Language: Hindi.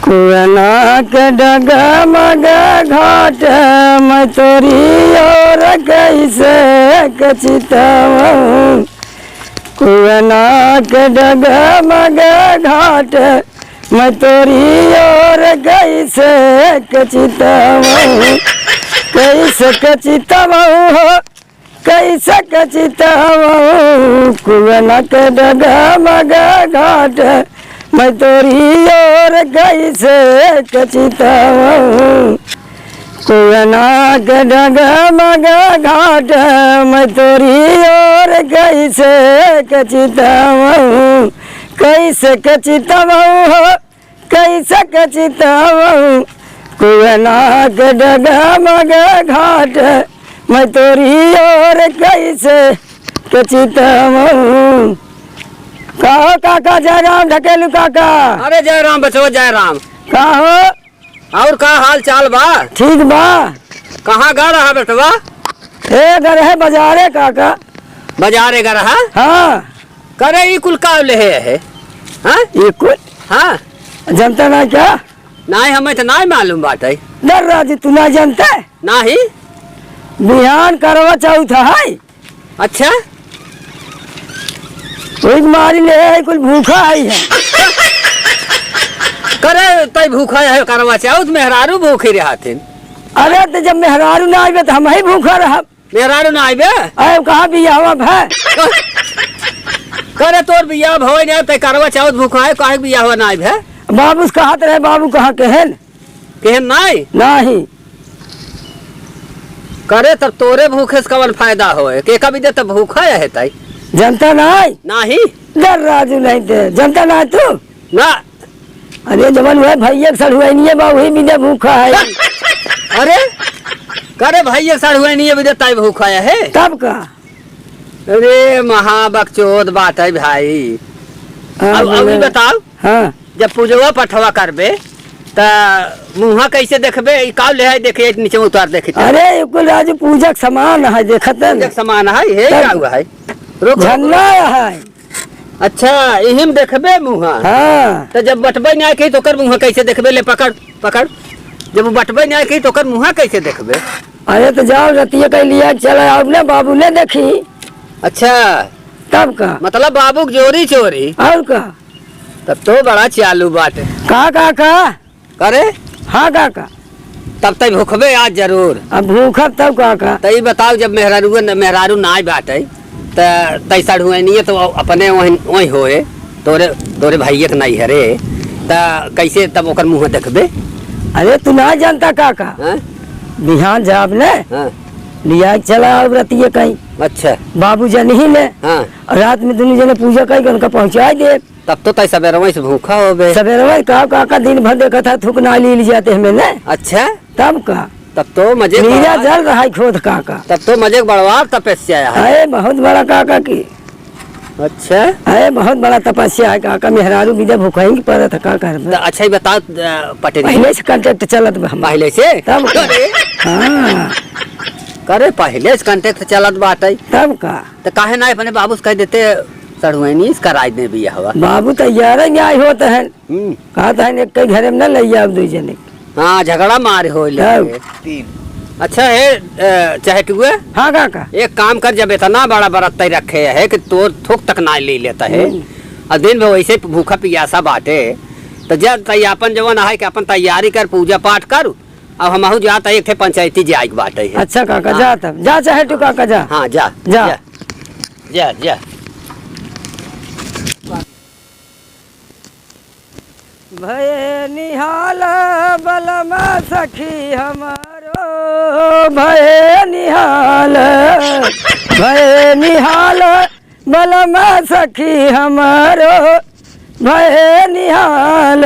कुआना के डगमग घाट मैं तोरी और कैसे कचितवूं। कुआना के डगमग घाट मैं तोरी और कैसे कचितवूं। कैसे कचितवूं हो कैसे कचितवूं। कुआना के डगमग घाट मैं तोरी और कैसे कचितवूं। कुआना के डगमग घाट मैं तोरी और कैसे कचितवूं। कैसे कचितवूं हो कैसे कचितवूं। कुआना के डगमग घाट मैं तोरी और कैसे कचितवूं। कहो काका जय राम ढकेलू काका। अरे जय राम बचो जय राम। कहो और का हाल चाल बा? ठीक बा। कहाँ गा रहा बेटवा? ए घर है बाजारे काका। बाजारे गा रहा? हाँ। करे ई कुल का ले है? हाँ ये कुल हाँ जनता ना क्या? नहीं हमें तो नहीं मालूम बात है। डर राजी तू ना जानता है? नहीं। बिहान करवा चौथ है। अच्छा कोई मारी ले है कुल भूखा आई है। करे तय भूखा है करवा चौथ मेहरारू भूखी रहा थे। अरे तो जब मेहरारू ना आवे तो हम ही भूखा रहा। मेहरारू ना आवे अरे कहाँ बियाह है? करे तोर बियाह भवे नहीं तय करवा चौथ भूखा है काहे बियाह हुआ ना आवे? बाबू से कहा रहे बाबू कहाँ केहन केहन नहीं नहीं। करे तब तोरे भूखे से कवन फायदा होए के कभी दे तब भूखा है तय जनता नहीं नहीं। डर राजू नहीं थे जनता ना तू ना। अरे जवन हुआ भैया सड़ हुआ नहीं है वही भी भूखा है। अरे करे भैया सड़ हुआ नहीं है तय भूखा है तब का? अरे महाबकचोद बात है भाई। अब अभी बताओ हाँ जब पूजवा पठवा करबे त मुँह कैसे देखबे? का ले है देखे नीचे उतार देखे। अरे कुल राजू पूजक समान है देखत पूजक समान है हे क्या हुआ है? रुक झन्ना है। अच्छा इहिम देखबे मुँह? हाँ तो जब बटबे नहीं आई तो कर मुँह कैसे देखबे? ले पकड़ पकड़। जब बटबे नहीं आई तो कर मुँह कैसे देखबे? अरे तो जाओ रतिया कह लिया चला आओ ना बाबू ने देखी। अच्छा तब का मतलब बाबू चोरी चोरी और का? तब तो बड़ा चालू बात है। का काका? करे हाँ काका। तब तक भूखबे आज जरूर। अब भूखब तब काका। तई बताओ जब मेहरारू ना बात है तैसा हुए नहीं है तो अपने वही होए तोरे तोरे भैया नहीं है रे त कैसे तब ओकर मुँह देखबे? अरे तू ना जानता काका। बिहान जाब ने लिया चला आओ रतिया कहीं। अच्छा बाबू जन ही ने हाँ रात में दोनों जने पूजा कहीं उनका पहुँचा दे। तब तो तय सवेरे से भूखा हो बे। सवेरे कहा काका दिन भर देखा था थूक ना ली जाते हमें ने। अच्छा तब का? तब तो मजे नीरा जल रहा है खोद काका। तब तो मजे बड़वार तपस्या है। अरे बहुत बड़ा काका की। अच्छा अरे बहुत बड़ा तपस्या है काका। मेहरारू विदे भूखा ही पड़ा था काका। अच्छा ही बताओ पटेल पहले से कांटेक्ट चलत पहले से तब हाँ करे पहले से कांटेक्ट चलत बात है तब का? तो काहे ना अपने बाबू से कह देते सड़ुआनी कराई दे भी हवा। बाबू तैयार है न्याय होता है। कहता है एक घर में न ले जाओ दो जने। हाँ झगड़ा मारे हो अच्छा है चाहे टुए। हाँ काका एक काम कर जब इतना बड़ा बरत रखे है कि तो थोक तक ना ले लेता है और दिन में वैसे भूखा पियासा बाटे तो जब तैयापन जवन है कि अपन तैयारी कर पूजा पाठ कर अब हम जाता एक पंचायती जाए बाटे है। अच्छा काका जा तब जा चाहे टू काका जा। हाँ जा जा जा जा। भय निहाल बलम सखी हमारो भय निहाल बलम सखी हमारो भय निहाल।